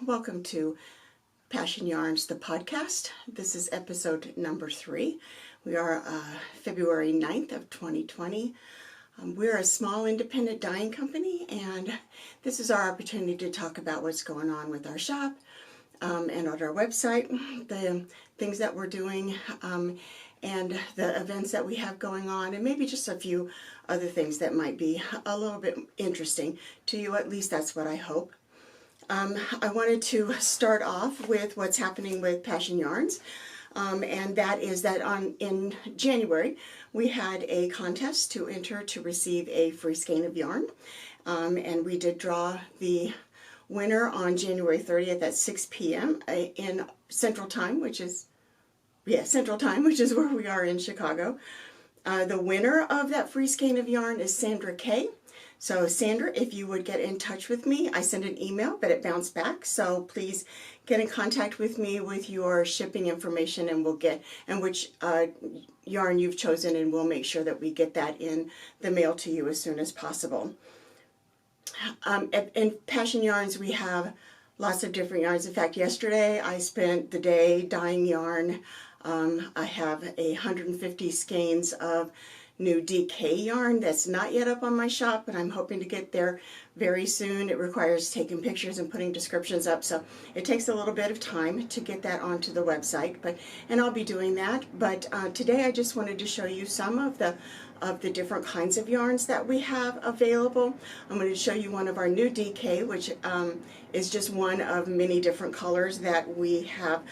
Welcome to Passion Yarns, the podcast. This is episode number 3. We are February 9th of 2020. We're a small independent dyeing company, and this is our opportunity to talk about what's going on with our shop and on our website, the things that we're doing, and the events that we have going on, and maybe just a few other things that might be a little bit interesting to you. At least that's what I hope. I wanted to start off with what's happening with Passion Yarns, and that is that in January we had a contest to enter to receive a free skein of yarn, and we did draw the winner on January 30th at 6 p.m. in Central Time, which is where we are in Chicago. The winner of that free skein of yarn is Sandra K. So Sandra, if you would get in touch with me, I sent an email, but it bounced back. So please get in contact with me with your shipping information, and which yarn you've chosen, and we'll make sure that we get that in the mail to you as soon as possible. In Passion Yarns, we have lots of different yarns. In fact, yesterday I spent the day dyeing yarn. I have 150 skeins of new DK yarn that's not yet up on my shop, but I'm hoping to get there very soon. It requires taking pictures and putting descriptions up, so it takes a little bit of time to get that onto the website, and I'll be doing that. But today I just wanted to show you some of the different kinds of yarns that we have available. I'm going to show you one of our new DK, which is just one of many different colors that we have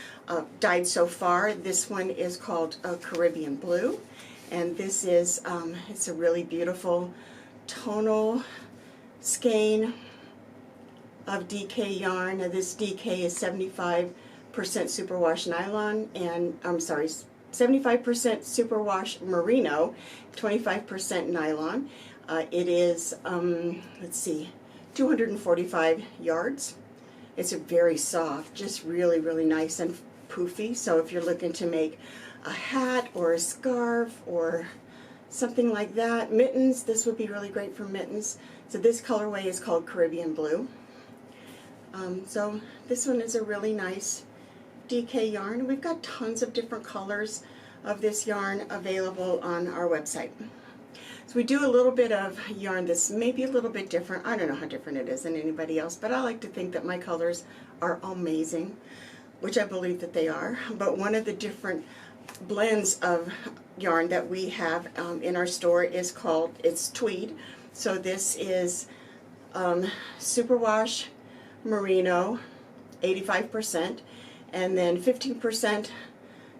dyed so far. This one is called Caribbean Blue. And this is, it's a really beautiful tonal skein of DK yarn. Now, this DK is 75% superwash nylon, and 75% superwash merino, 25% nylon. It is, let's see, 245 yards. It's a very soft, just really, really nice and poofy. So if you're looking to make a hat or a scarf or something like that, mittens, this would be really great for mittens. So this colorway is called Caribbean Blue. So this one is a really nice DK yarn. We've got tons of different colors of this yarn available on our website. So we do a little bit of yarn that's maybe a little bit different. I don't know how different it is than anybody else, but I like to think that my colors are amazing, which I believe that they are. But one of the different blends of yarn that we have in our store is it's tweed. So this is superwash merino, 85%, and then 15%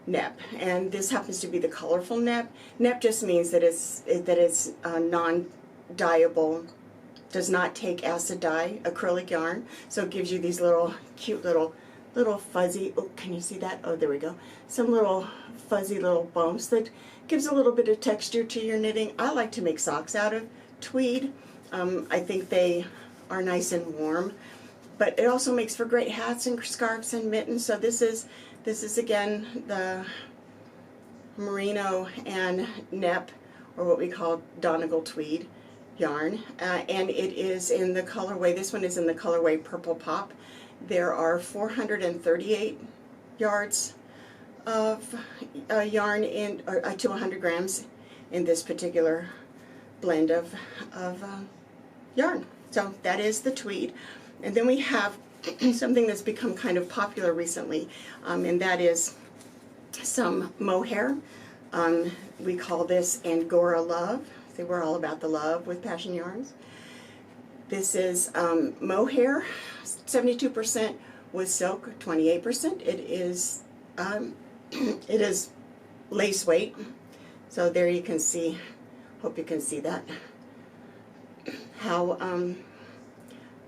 nep. And this happens to be the colorful nep. Nep just means that it's non-dyeable, does not take acid dye, acrylic yarn. So it gives you these little cute little fuzzy, oh, can you see that? Oh, there we go. Some little fuzzy little bumps that gives a little bit of texture to your knitting. I like to make socks out of tweed. I think they are nice and warm, but it also makes for great hats and scarves and mittens. So this is again the merino and nep, or what we call Donegal tweed yarn, and it is in the colorway, this one is in the colorway Purple Pop. There are 438 yards of yarn to 100 grams in this particular blend of yarn. So that is the tweed. And then we have something that's become kind of popular recently, and that is some mohair. We call this Angora Love. See, we're all about the love with Passion Yarns. This is mohair, 72% with silk, 28%. It is lace weight. So there you can see, hope you can see that, how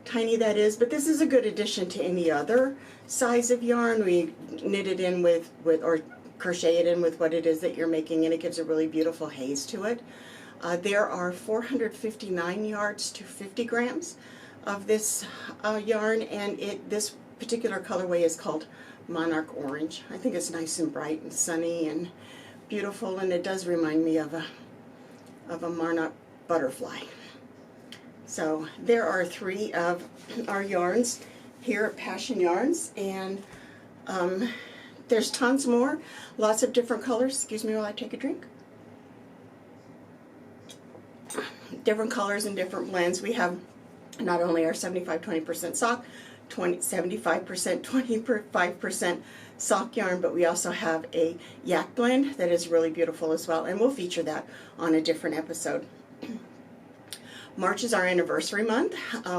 tiny that is. But this is a good addition to any other size of yarn. We knit it in with or crochet it in with what it is that you're making, and it gives a really beautiful haze to it. There are 459 yards to 50 grams of this yarn, and this particular colorway is called Monarch Orange. I think it's nice and bright and sunny and beautiful, and it does remind me of a monarch butterfly. So there are 3 of our yarns here at Passion Yarns, and there's tons more, lots of different colors. Excuse me while I take a drink. Different colors and different blends. We have not only our 75-20% sock, 75%, 25% sock yarn, but we also have a yak blend that is really beautiful as well, and we'll feature that on a different episode. March is our anniversary month.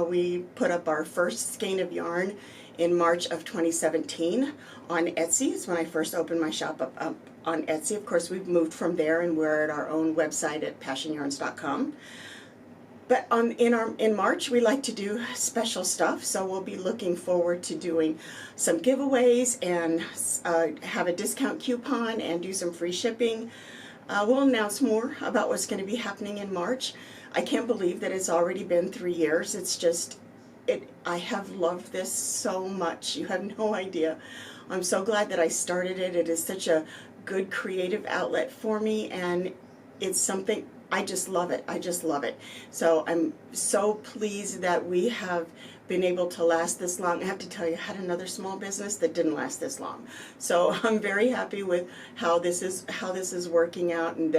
We put up our first skein of yarn in March of 2017 on Etsy. It's when I first opened my shop up on Etsy. Of course, we've moved from there, and we're at our own website at passionyarns.com. But in March, we like to do special stuff, so we'll be looking forward to doing some giveaways and have a discount coupon and do some free shipping. We'll announce more about what's going to be happening in March. I can't believe that it's already been 3 years. It's just, I have loved this so much. You have no idea. I'm so glad that I started it. It is such a good creative outlet for me, and it's something, I just love it. I just love it. So I'm so pleased that we have been able to last this long. I have to tell you, I had another small business that didn't last this long. So I'm very happy with how this is working out, and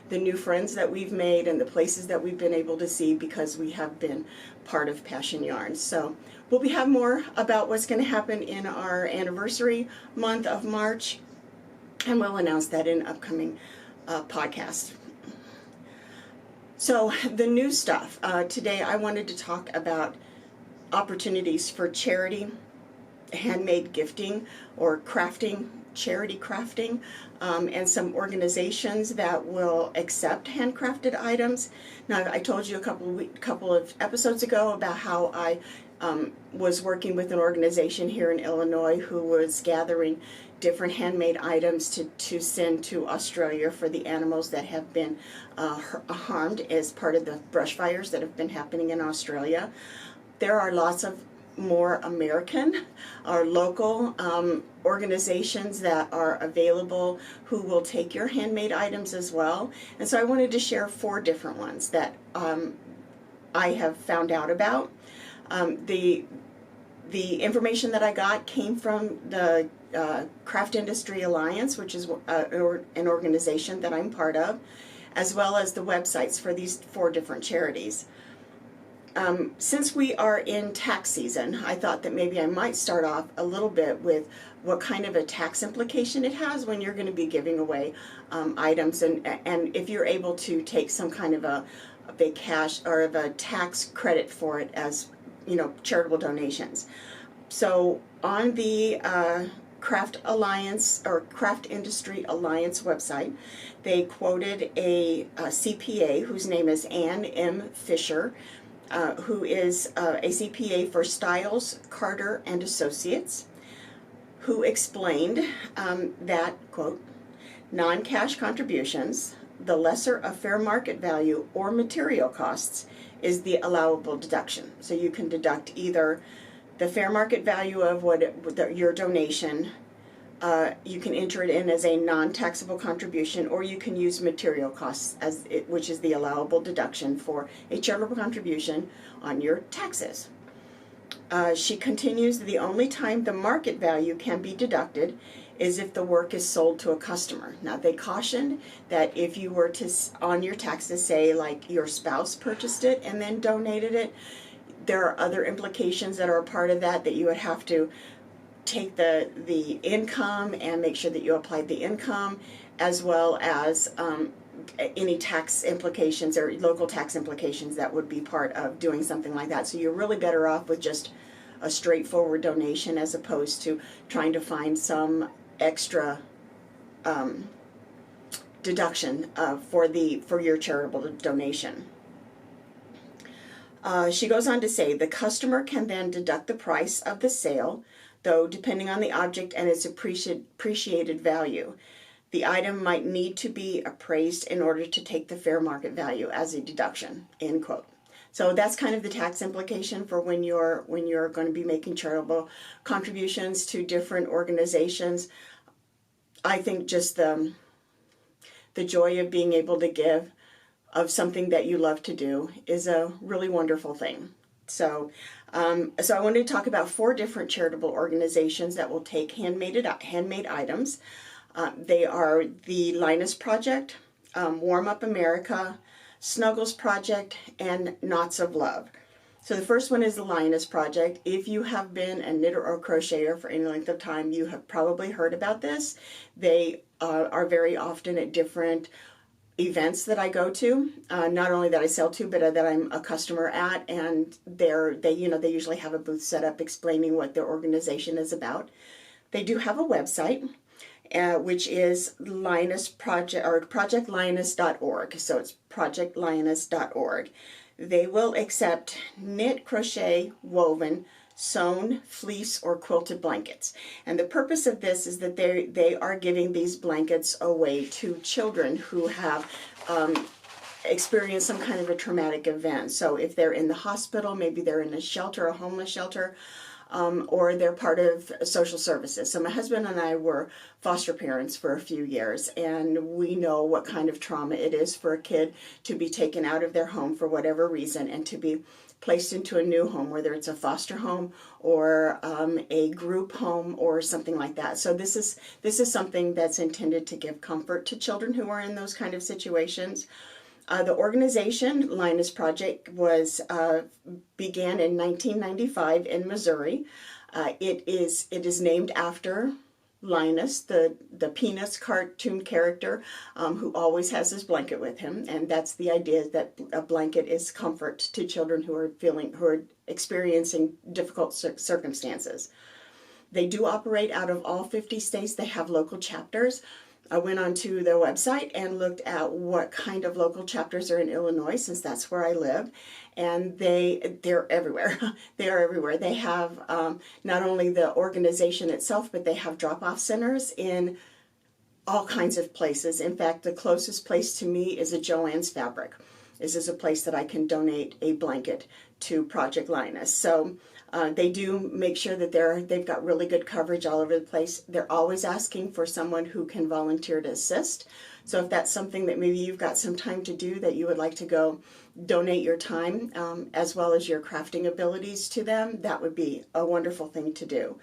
the new friends that we've made and the places that we've been able to see because we have been part of Passion Yarns. So we'll have more about what's going to happen in our anniversary month of March, and we'll announce that in upcoming podcasts. So the new stuff. Today I wanted to talk about opportunities for charity, handmade gifting, or crafting, charity crafting, and some organizations that will accept handcrafted items. Now, I told you a couple of episodes ago about how I was working with an organization here in Illinois who was gathering different handmade items to send to Australia for the animals that have been harmed as part of the brush fires that have been happening in Australia. There are lots of more American or local organizations that are available who will take your handmade items as well. And so I wanted to share 4 different ones that I have found out about. The information that I got came from the Craft Industry Alliance, which is an organization that I'm part of, as well as the websites for these 4 different charities. Since we are in tax season, I thought that maybe I might start off a little bit with what kind of a tax implication it has when you're going to be giving away items, and if you're able to take some kind of a big cash or of a tax credit for it as, you know, charitable donations. So on the Craft Alliance or Craft Industry Alliance website, they quoted a CPA whose name is Ann M. Fisher, who is a CPA for Stiles, Carter and Associates, who explained that, quote, non-cash contributions, the lesser of fair market value or material costs, is the allowable deduction. So you can deduct either the fair market value of your donation, you can enter it in as a non-taxable contribution, or you can use material costs which is the allowable deduction for a charitable contribution on your taxes. She continues, the only time the market value can be deducted is if the work is sold to a customer. Now, they cautioned that if you were to, on your taxes, say like your spouse purchased it and then donated it, there are other implications that are a part of that you would have to take the income and make sure that you applied the income, as well as any tax implications or local tax implications that would be part of doing something like that. So you're really better off with just a straightforward donation as opposed to trying to find some extra deduction for your charitable donation. She goes on to say, the customer can then deduct the price of the sale, though depending on the object and its appreciated value. The item might need to be appraised in order to take the fair market value as a deduction, end quote. So that's kind of the tax implication for when you're going to be making charitable contributions to different organizations. I think just the joy of being able to give of something that you love to do is a really wonderful thing So, so I wanted to talk about 4 different charitable organizations that will take handmade items. They are the Linus Project, Warm Up America, Snuggles Project, and Knots of Love. So the first one is the Linus Project. If you have been a knitter or crocheter for any length of time, you have probably heard about this. They are very often at different events that I go to, not only that I sell to, but that I'm a customer at, and they usually have a booth set up explaining what their organization is about. They do have a website, which is Linus Project, or projectlinus.org. So it's projectlinus.org. They will accept knit, crochet, woven, sewn, fleece, or quilted blankets. And the purpose of this is that they are giving these blankets away to children who have experienced some kind of a traumatic event. So if they're in the hospital, maybe they're in a shelter, a homeless shelter, or they're part of social services. So my husband and I were foster parents for a few years, and we know what kind of trauma it is for a kid to be taken out of their home for whatever reason and to be placed into a new home, whether it's a foster home or a group home or something like that. So this is something that's intended to give comfort to children who are in those kind of situations. The organization, Linus Project, began in 1995 in Missouri. It is named after Linus, the Peanuts cartoon character, who always has his blanket with him, and that's the idea, that a blanket is comfort to children who are experiencing difficult circumstances. They do operate out of all 50 states. They have local chapters. I went onto their website and looked at what kind of local chapters are in Illinois, since that's where I live, and they're everywhere. They are everywhere. They have not only the organization itself, but they have drop-off centers in all kinds of places. In fact, the closest place to me is a Joann's Fabric. This is a place that I can donate a blanket to Project Linus. So they do make sure that they've got really good coverage all over the place. They're always asking for someone who can volunteer to assist. So if that's something that maybe you've got some time to do, that you would like to go donate your time as well as your crafting abilities to them, that would be a wonderful thing to do.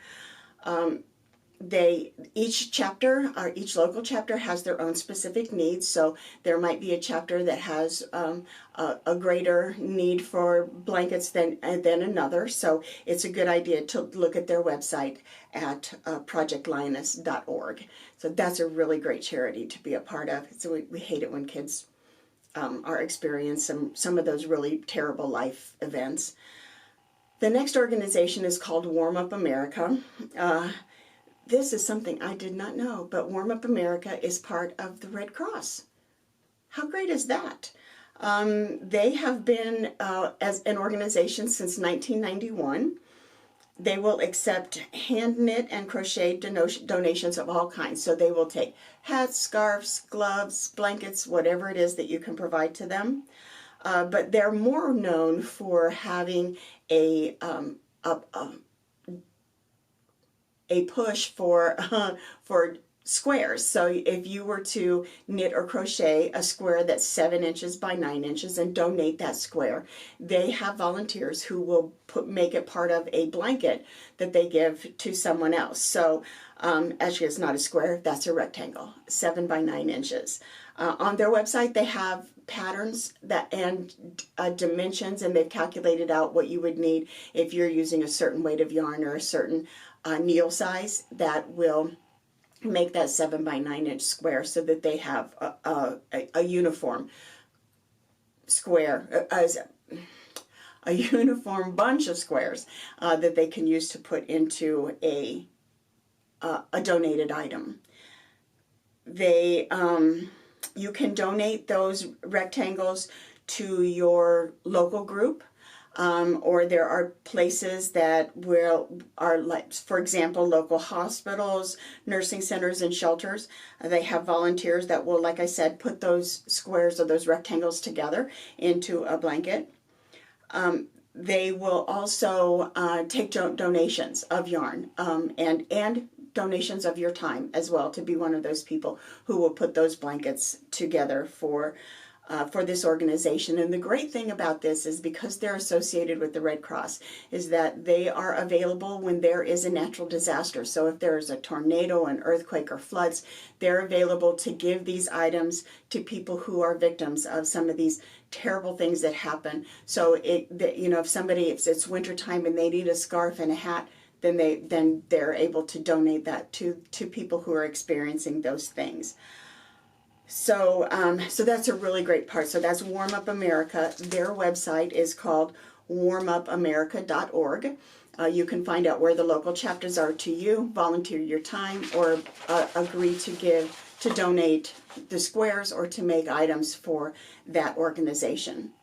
Each local chapter has their own specific needs. So there might be a chapter that has a greater need for blankets than another. So it's a good idea to look at their website at projectlinus.org. So that's a really great charity to be a part of. So we hate it when kids are experiencing some of those really terrible life events. The next organization is called Warm Up America. This is something I did not know, but Warm Up America is part of the Red Cross. How great is that? They have been as an organization since 1991. They will accept hand knit and crochet donations of all kinds. So they will take hats, scarves, gloves, blankets, whatever it is that you can provide to them. But they're more known for having a push for squares. So if you were to knit or crochet a square that's 7 inches by 9 inches and donate that square, they have volunteers who will make it part of a blanket that they give to someone else. So actually it's not a square, that's a rectangle, 7 by 9 inches. On their website they have patterns and dimensions, and they've calculated out what you would need if you're using a certain weight of yarn or a certain needle size that will make that 7 by 9 inch square, so that they have a uniform square, a uniform bunch of squares that they can use to put into a donated item. You can donate those rectangles to your local group. Or there are places that are like, for example, local hospitals, nursing centers, and shelters. They have volunteers that will, like I said, put those squares or those rectangles together into a blanket. They will also take donations of yarn and donations of your time as well, to be one of those people who will put those blankets together for for this organization. And the great thing about this is because they're associated with the Red Cross is that they are available when there is a natural disaster. So if there is a tornado, an earthquake, or floods, they're available to give these items to people who are victims of some of these terrible things that happen. So if it's wintertime and they need a scarf and a hat, then they're able to donate that to people who are experiencing those things. So that's a really great part. So that's Warm Up America. Their website is called warmupamerica.org. You can find out where the local chapters are to you, volunteer your time, or agree to donate the squares or to make items for that organization.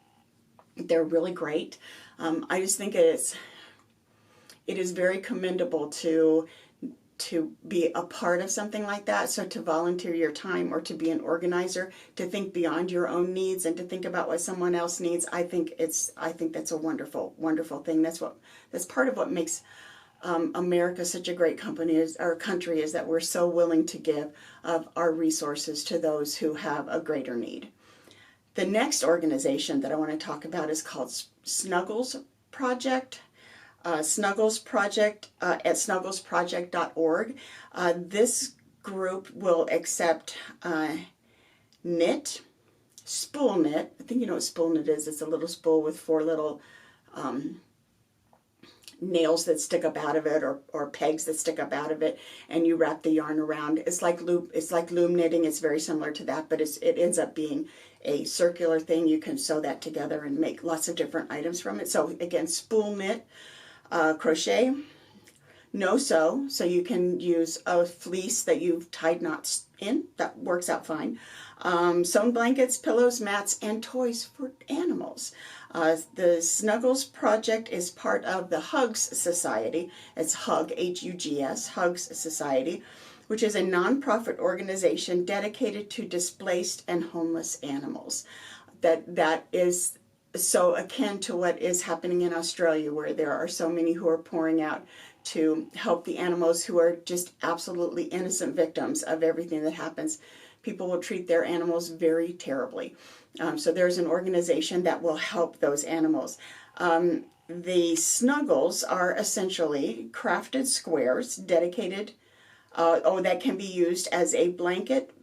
They're really great. I just think it is very commendable to be a part of something like that. So to volunteer your time or to be an organizer, to think beyond your own needs and to think about what someone else needs, I think that's a wonderful, wonderful thing. That's part of what makes America such a great country is that we're so willing to give of our resources to those who have a greater need. The next organization that I want to talk about is called Snuggles Project. Snuggles Project at snugglesproject.org. This group will accept knit, spool knit. I think you know what spool knit is. It's a little spool with 4 little nails that stick up out of it, or pegs that stick up out of it, and you wrap the yarn around. It's like loom knitting. It's very similar to that, but it ends up being a circular thing. You can sew that together and make lots of different items from it. So again, spool knit. Crochet, no sew, so you can use a fleece that you've tied knots in. That works out fine. Sewn blankets, pillows, mats, and toys for animals. The Snuggles Project is part of the Hugs Society. It's HUG, H-U-G-S, Hugs Society, which is a nonprofit organization dedicated to displaced and homeless animals. That is so akin to what is happening in Australia, where there are so many who are pouring out to help the animals who are just absolutely innocent victims of everything that happens. People will treat their animals very terribly. So there's an organization that will help those animals. The Snuggles are essentially crafted squares dedicated, that can be used as a blanket,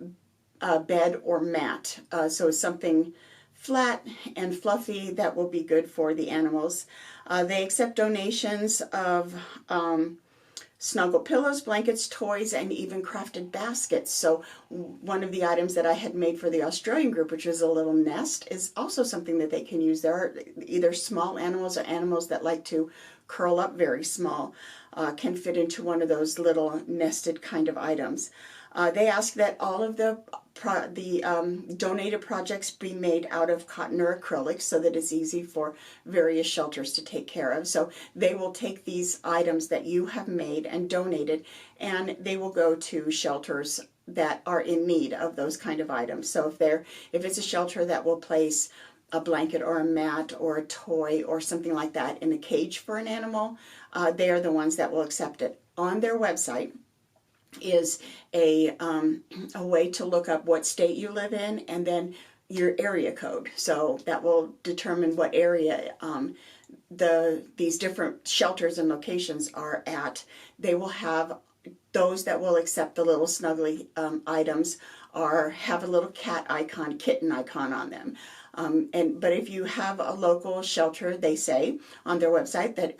bed, or mat. So something flat and fluffy that will be good for the animals. They accept donations of snuggle pillows, blankets, toys, and even crafted baskets. So one of the items that I had made for the Australian group, which is a little nest, is also something that they can use. There are either small animals or animals that like to curl up very small, can fit into one of those little nested kind of items. They ask that all of the donated projects be made out of cotton or acrylic so that it's easy for various shelters to take care of. So they will take these items that you have made and donated, and they will go to shelters that are in need of those kind of items. So if it's a shelter that will place a blanket or a mat or a toy or something like that in a cage for an animal, they are the ones that will accept it. On their website is a way to look up what state you live in and then your area code. So that will determine what area these different shelters and locations are at. They will have those that will accept the little snuggly items have a little kitten icon on them. But if you have a local shelter, they say on their website that,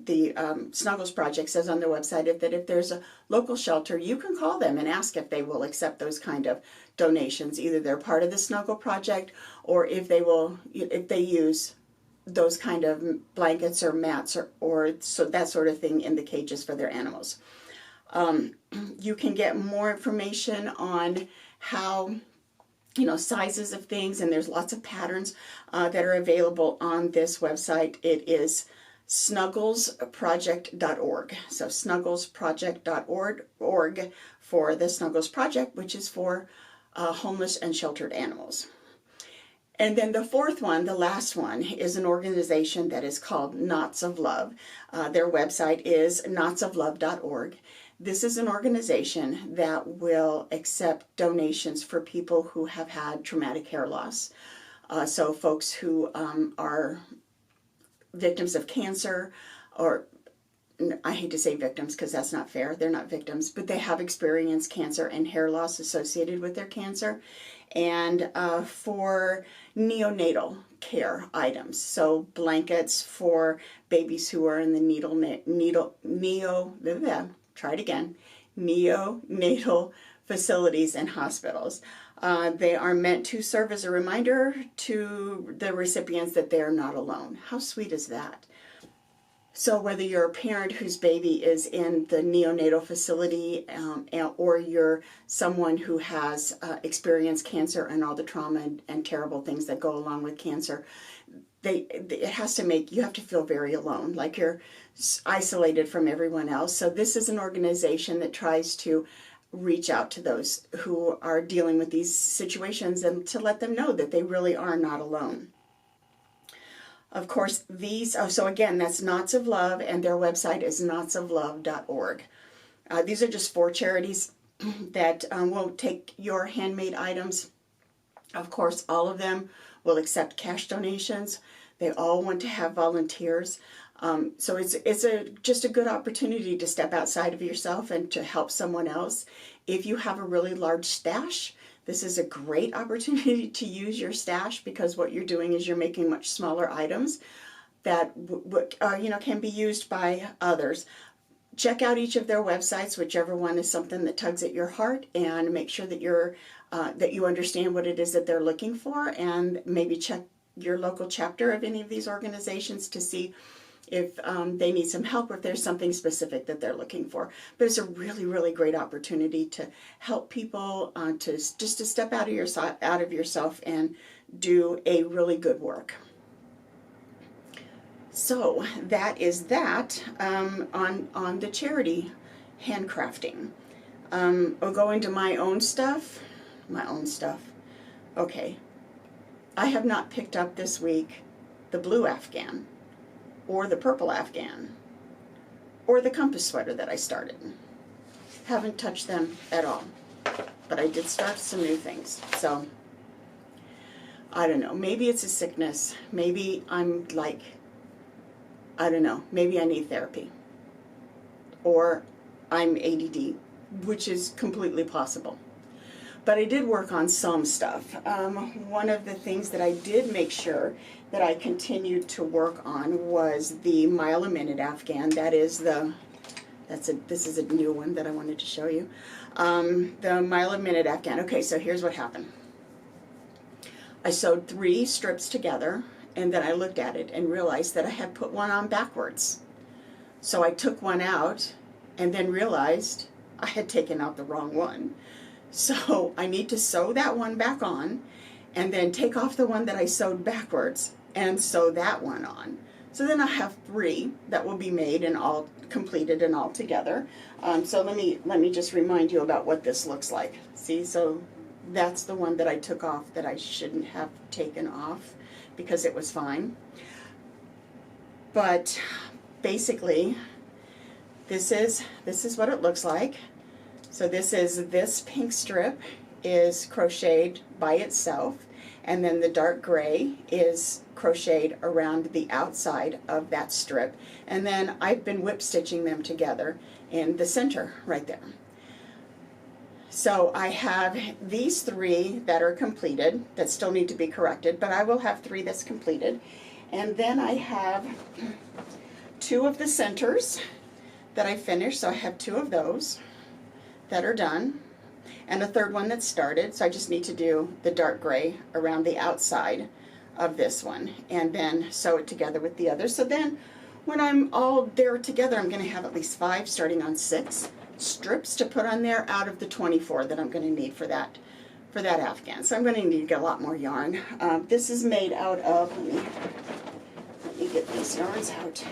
the Snuggles Project says on their website that if there's a local shelter, you can call them and ask if they will accept those kind of donations. Either they're part of the Snuggle Project, or if they use those kind of blankets or mats or so that sort of thing in the cages for their animals. You can get more information on how, sizes of things, and there's lots of patterns that are available on this website. It is snugglesproject.org. So snugglesproject.org for the Snuggles Project, which is for homeless and sheltered animals. And then the fourth one, the last one, is an organization that is called Knots of Love. Their website is knotsoflove.org. This is an organization that will accept donations for people who have had traumatic hair loss. So folks who are victims of cancer, or I hate to say victims because that's not fair, they're not victims, but they have experienced cancer and hair loss associated with their cancer, and for neonatal care items, so blankets for babies who are in the neonatal facilities and hospitals. They are meant to serve as a reminder to the recipients that they are not alone. How sweet is that? So whether you're a parent whose baby is in the neonatal facility, or you're someone who has experienced cancer and all the trauma and terrible things that go along with cancer, it has to make you have to feel very alone, like you're isolated from everyone else. So this is an organization that tries to reach out to those who are dealing with these situations and to let them know that they really are not alone. Of course, so again, that's Knots of Love, and their website is knotsoflove.org. These are just 4 charities that will take your handmade items. Of course, all of them will accept cash donations. They all want to have volunteers. So it's just a good opportunity to step outside of yourself and to help someone else. If you have a really large stash, this is a great opportunity to use your stash, because what you're doing is you're making much smaller items that can be used by others. Check out each of their websites, whichever one is something that tugs at your heart, and make sure that that you understand what it is that they're looking for, and maybe check your local chapter of any of these organizations to see if they need some help, or if there's something specific that they're looking for. But it's a really, really great opportunity to help people to step out of yourself and do a really good work. So that is that on the charity handcrafting. I'll go into my own stuff. Okay. I have not picked up this week the blue Afghan, or the purple Afghan, or the compass sweater that I started. Haven't touched them at all, but I did start some new things. So, I don't know, maybe it's a sickness, maybe I'm like, I don't know, maybe I need therapy, or I'm ADD, which is completely possible. But I did work on some stuff. One of the things that I did make sure that I continued to work on was the mile a minute Afghan. This is a new one that I wanted to show you. The mile a minute Afghan. Okay, so here's what happened. I sewed 3 strips together, and then I looked at it and realized that I had put one on backwards. So I took one out and then realized I had taken out the wrong one. So I need to sew that one back on, and then take off the one that I sewed backwards and sew that one on. So then I have 3 that will be made and all completed and all together. So let me just remind you about what this looks like. See, so that's the one that I took off that I shouldn't have taken off because it was fine. But basically, this is what it looks like. So this pink strip is crocheted by itself, and then the dark gray is crocheted around the outside of that strip, and then I've been whip stitching them together in the center right there. So I have these 3 that are completed that still need to be corrected, but I will have 3 that's completed. And then I have 2 of the centers that I finished, so I have 2 of those that are done, and a 3rd one that started, so I just need to do the dark gray around the outside of this one, and then sew it together with the other. So then when I'm all there together, I'm going to have at least 5, starting on 6 strips to put on there out of the 24 that I'm going to need for that Afghan. So I'm going to need to get a lot more yarn. This is made out of, let me get these yarns out.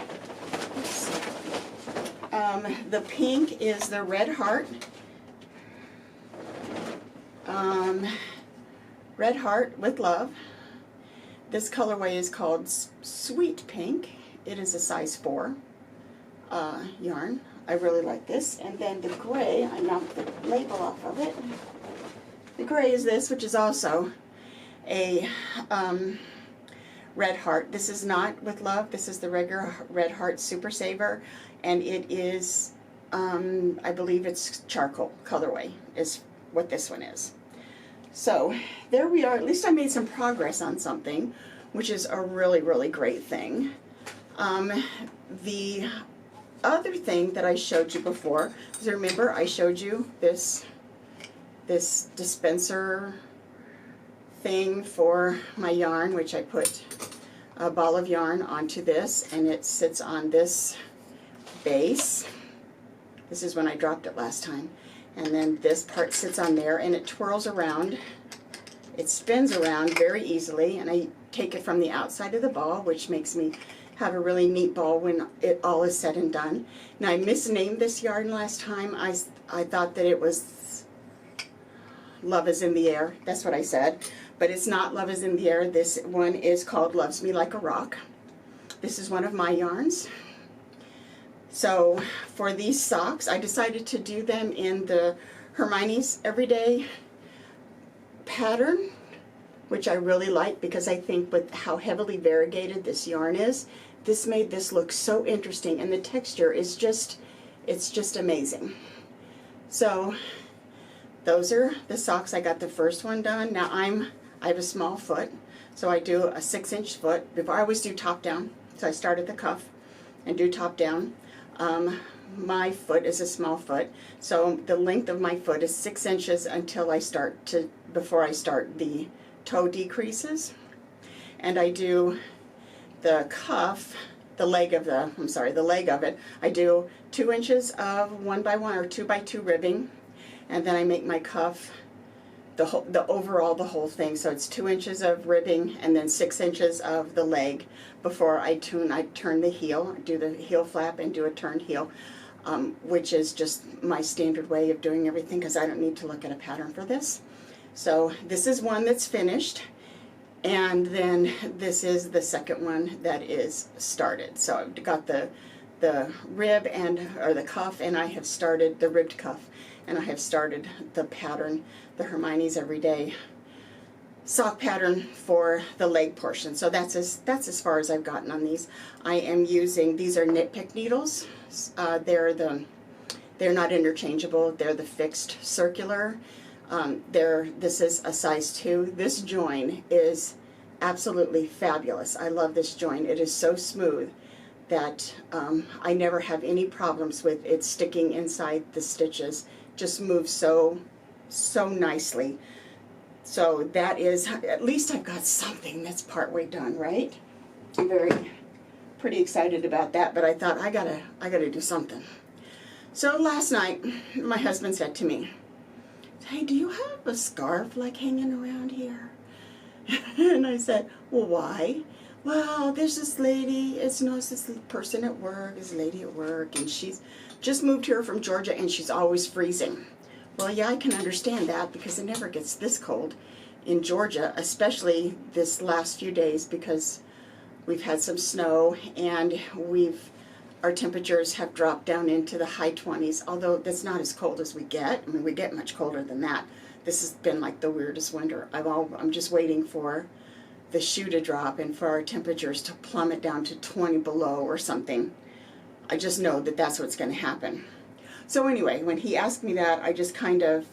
The pink is the Red Heart. Red Heart with Love. This colorway is called Sweet Pink. It is a size 4 yarn. I really like this. And then the gray, I knocked the label off of it. The gray is this, which is also a red heart. This is not with love. This is the regular red heart super saver, and it is, I believe it's charcoal colorway is what this one is. So there we are. At least I made some progress on something, which is a really, really great thing. The other thing that I showed you before, because remember I showed you this dispenser thing for my yarn, which I put a ball of yarn onto this, and it sits on this base. This is when I dropped it last time. And then this part sits on there, and it twirls around. It spins around very easily, and I take it from the outside of the ball, which makes me have a really neat ball when it all is said and done. Now, I misnamed this yarn last time. I thought that it was Love is in the Air. That's what I said. But it's not Love is in the Air. This one is called Loves Me Like a Rock. This is one of my yarns. So for these socks, I decided to do them in the Hermione's Everyday pattern, which I really like because I think with how heavily variegated this yarn is, this made this look so interesting, and the texture is just, it's just amazing. So those are the socks. I got the first one done. Now I have a small foot, so I do a 6-inch foot. Before I always do top down, so I start at the cuff and do top down. My foot is a small foot, so the length of my foot is 6 inches until I start to, before I start the toe decreases. And I do the cuff, the leg of it, I do 2 inches of 1x1 or 2x2 ribbing, and then I make my cuff the whole thing, so it's 2 inches of ribbing and then 6 inches of the leg before I turn the heel, do the heel flap and do a turned heel, which is just my standard way of doing everything because I don't need to look at a pattern for this. So this is one that's finished, and then this is the second one that is started. So I've got the rib or the cuff, and I have started the ribbed cuff, and I have started the pattern, the Hermione's Everyday sock pattern for the leg portion. So that's as far as I've gotten on these. I am using, these are Knit Pick needles. They're not interchangeable. They're the fixed circular. This is a size 2. This join is absolutely fabulous. I love this join. It is so smooth that I never have any problems with it sticking inside the stitches. Just moves so nicely. So that is, at least I've got something that's partway done, right? I'm pretty excited about that, but I thought I gotta do something. So last night, my husband said to me, "Hey, do you have a scarf like hanging around here?" And I said, "Well, why?" "Well, there's this lady, this person at work, this lady at work, and she's just moved here from Georgia, and she's always freezing." Well, yeah, I can understand that because it never gets this cold in Georgia, especially this last few days because we've had some snow and our temperatures have dropped down into the high 20s, although that's not as cold as we get. I mean, we get much colder than that. This has been like the weirdest winter. I'm just waiting for the shoe to drop and for our temperatures to plummet down to 20 below or something. I just know that that's what's going to happen. So anyway, when he asked me that, I just kind of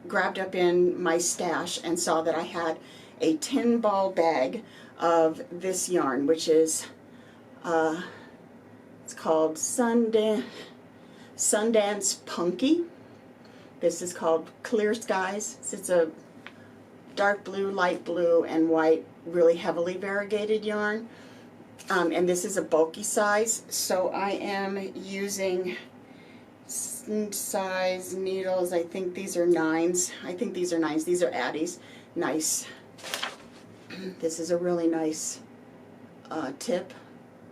grabbed up in my stash and saw that I had a 10-ball bag of this yarn, which is, it's called Sundance Punky. This is called Clear Skies. It's a dark blue, light blue, and white, really heavily variegated yarn. And this is a bulky size, so I am using size needles. I think these are 9s. These are Addie's. Nice. This is a really nice tip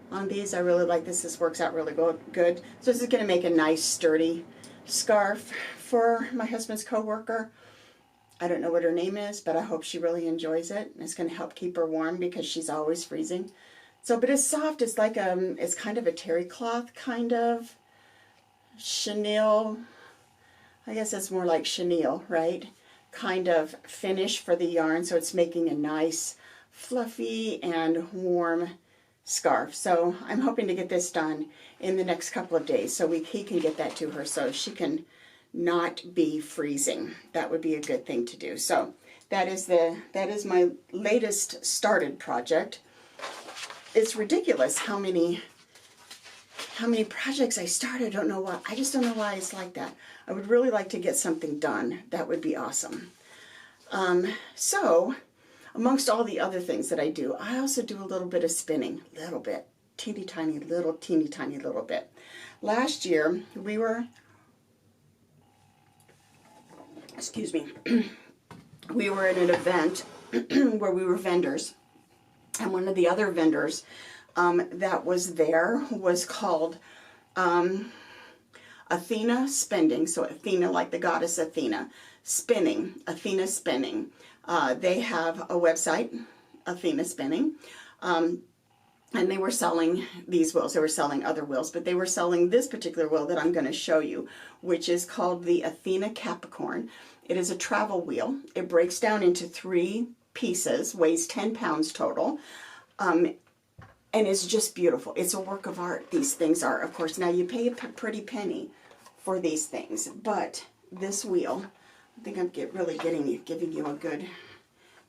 on these. I really like this. This works out really good. So this is going to make a nice sturdy scarf for my husband's coworker. I don't know what her name is, but I hope she really enjoys it. It's going to help keep her warm because she's always freezing. So, but it's soft. It's like it's kind of a terry cloth kind of chenille. I guess it's more like chenille, right? kind of finish for the yarn, so it's making a nice fluffy and warm scarf. So I'm hoping to get this done in the next couple of days so he can get that to her so she can not be freezing. That would be a good thing to do. So that is my latest started project. It's ridiculous how many projects I start. I don't know why. I just don't know why it's like that. I would really like to get something done. That would be awesome. So amongst all the other things that I do, I also do a little bit of spinning, a little bit, teeny tiny little bit. Last year we were, excuse me, we were at an event where we were vendors, and one of the other vendors that was there was called Athena Spending. So Athena, like the goddess Athena, spinning, Athena Spinning. They have a website, Athena Spinning, and they were selling these wheels. They were selling other wheels, but they were selling this particular wheel that I'm going to show you, which is called the Athena Capricorn. It is a travel wheel. It breaks down into 3 pieces, weighs 10 pounds total, and it's just beautiful. It's a work of art, these things are. Of course, now you pay a pretty penny for these things, but this wheel, I think I'm really giving you a good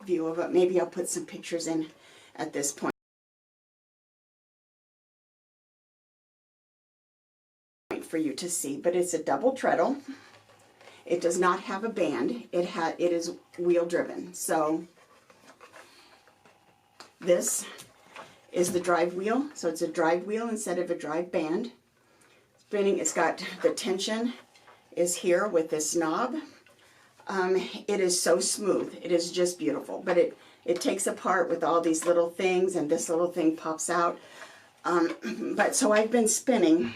view of it. Maybe I'll put some pictures in at this point for you to see, but it's a double treadle. It does not have a band. It is wheel driven. So this is the drive wheel. So it's a drive wheel instead of a drive band. Spinning, it's got the tension is here with this knob. It is so smooth. It is just beautiful. But it takes apart with all these little things, and this little thing pops out. But so I've been spinning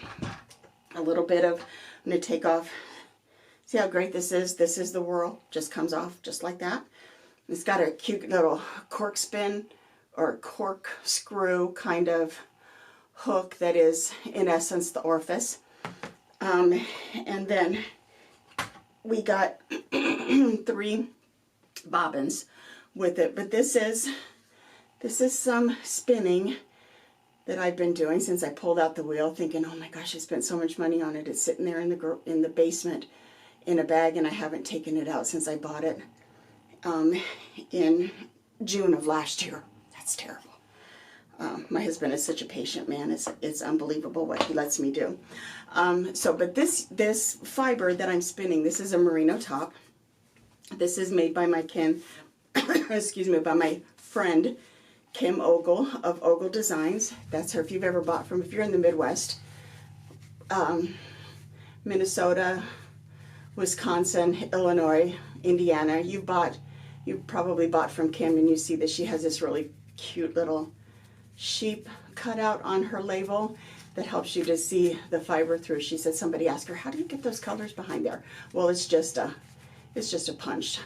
a little bit of, I'm going to take off. See how great this is? This is the whirl. Just comes off just like that. It's got a cute little cork spin or corkscrew kind of hook that is, in essence, the orifice. And then we got 3 bobbins with it. But this is some spinning that I've been doing since I pulled out the wheel, thinking, oh my gosh, I spent so much money on it. It's sitting there in the basement in a bag, and I haven't taken it out since I bought it in June of last year. That's terrible. My husband is such a patient man. It's unbelievable what he lets me do. But this fiber that I'm spinning, this is a merino top. This is made by my excuse me, by my friend Kim Ogle of Ogle Designs. That's her. If you've ever bought if you're in the Midwest, Minnesota, Wisconsin, Illinois, Indiana, you've probably bought from Kim, and you see that she has this really cute little sheep cut out on her label that helps you to see the fiber through. She said somebody asked her, how do you get those colors behind there? Well, it's just a punch.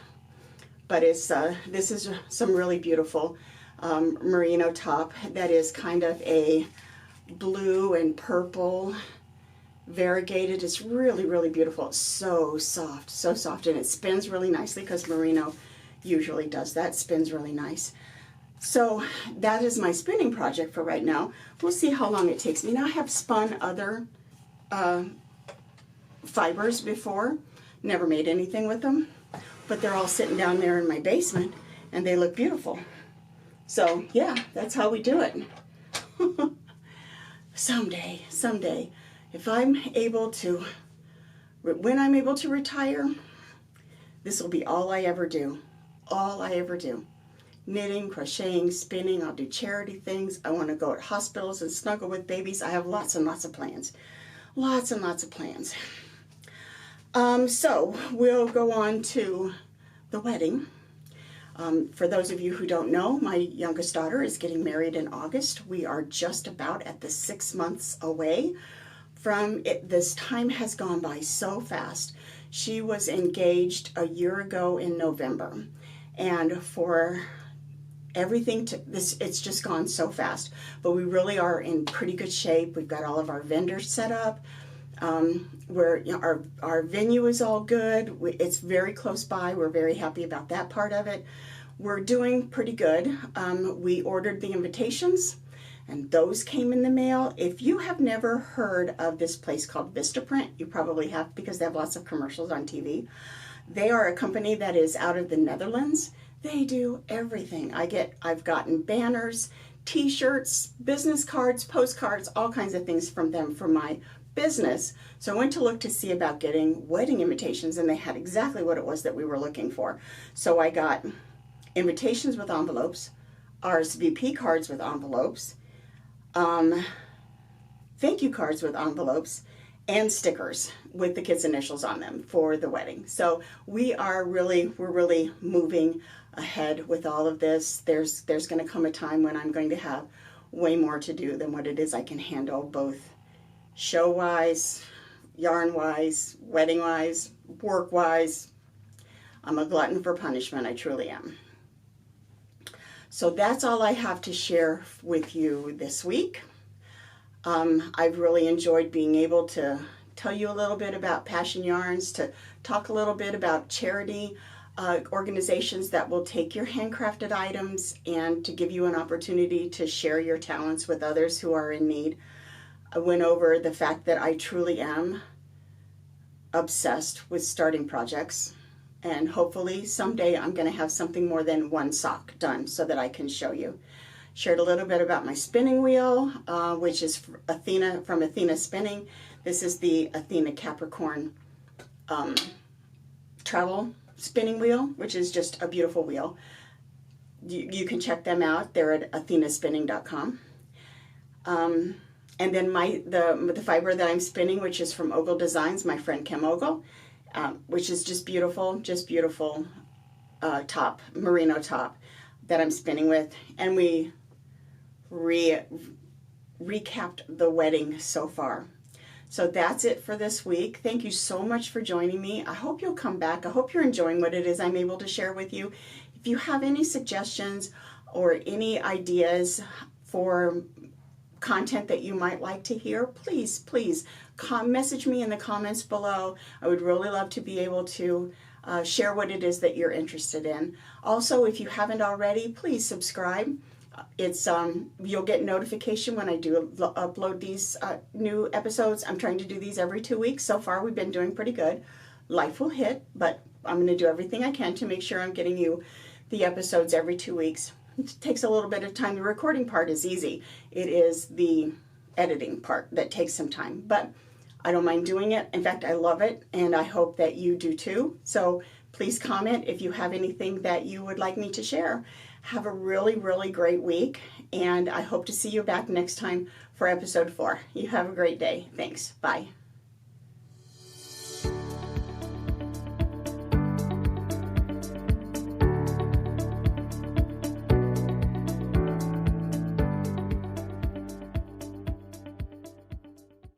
But this is some really beautiful merino top that is kind of a blue and purple variegated. It's really, really beautiful. It's so soft, and it spins really nicely because merino usually does that. Spins really nice. So that is my spinning project for right now. We'll see how long it takes me. Now, I have spun other fibers before, never made anything with them, but they're all sitting down there in my basement and they look beautiful. So yeah, that's how we do it. Someday, if I'm able to, when I'm able to retire, this will be all I ever do. All I ever do. Knitting, crocheting, spinning. I'll do charity things. I want to go to hospitals and snuggle with babies. I have lots and lots of plans. Lots and lots of plans. So we'll go on to the wedding. For those of you who don't know, my youngest daughter is getting married in August. We are just about at the 6 months away from it. This time has gone by so fast. She was engaged a year ago in November, and for everything it's just gone so fast. But we really are in pretty good shape. We've got all of our vendors set up. Our venue is all good. It's very close by. We're very happy about that part of it. We're doing pretty good. We ordered the invitations, and those came in the mail. If you have never heard of this place called Vistaprint, you probably have, because they have lots of commercials on TV. They are a company that is out of the Netherlands. They do everything. I've gotten banners, t-shirts, business cards, postcards, all kinds of things from them for my business. So I went to look to see about getting wedding invitations, and they had exactly what it was that we were looking for. So I got invitations with envelopes, RSVP cards with envelopes, thank you cards with envelopes, and stickers with the kids' initials on them for the wedding. So we're really moving ahead with all of this. There's going to come a time when I'm going to have way more to do than what it is I can handle, both show-wise, yarn-wise, wedding-wise, work-wise. I'm a glutton for punishment, I truly am. So that's all I have to share with you this week. I've really enjoyed being able to tell you a little bit about Passion Yarns, to talk a little bit about charity organizations that will take your handcrafted items and to give you an opportunity to share your talents with others who are in need. I went over the fact that I truly am obsessed with starting projects, and hopefully someday I'm going to have something more than one sock done so that I can show you. Shared a little bit about my spinning wheel, which is from Athena Spinning. This is the Athena Capricorn travel spinning wheel, which is just a beautiful wheel. You can check them out. They're at athenaspinning.com. And then the fiber that I'm spinning, which is from Ogle Designs, my friend Kim Ogle, which is just beautiful top, merino top that I'm spinning with. And we recapped the wedding so far. So that's it for this week. Thank you so much for joining me. I hope you'll come back. I hope you're enjoying what it is I'm able to share with you. If you have any suggestions or any ideas for content that you might like to hear, please message me in the comments below. I would really love to be able to share what it is that you're interested in. Also, if you haven't already, please subscribe. It's you'll get notification when I do upload these new episodes. I'm trying to do these every 2 weeks. So far, we've been doing pretty good. Life will hit, but I'm going to do everything I can to make sure I'm getting you the episodes every 2 weeks. It takes a little bit of time. The recording part is easy. It is the editing part that takes some time, but I don't mind doing it. In fact, I love it, and I hope that you do too. So please comment if you have anything that you would like me to share. Have a really great week, and I hope to see you back next time for episode 4. You have a great day. Thanks. Bye.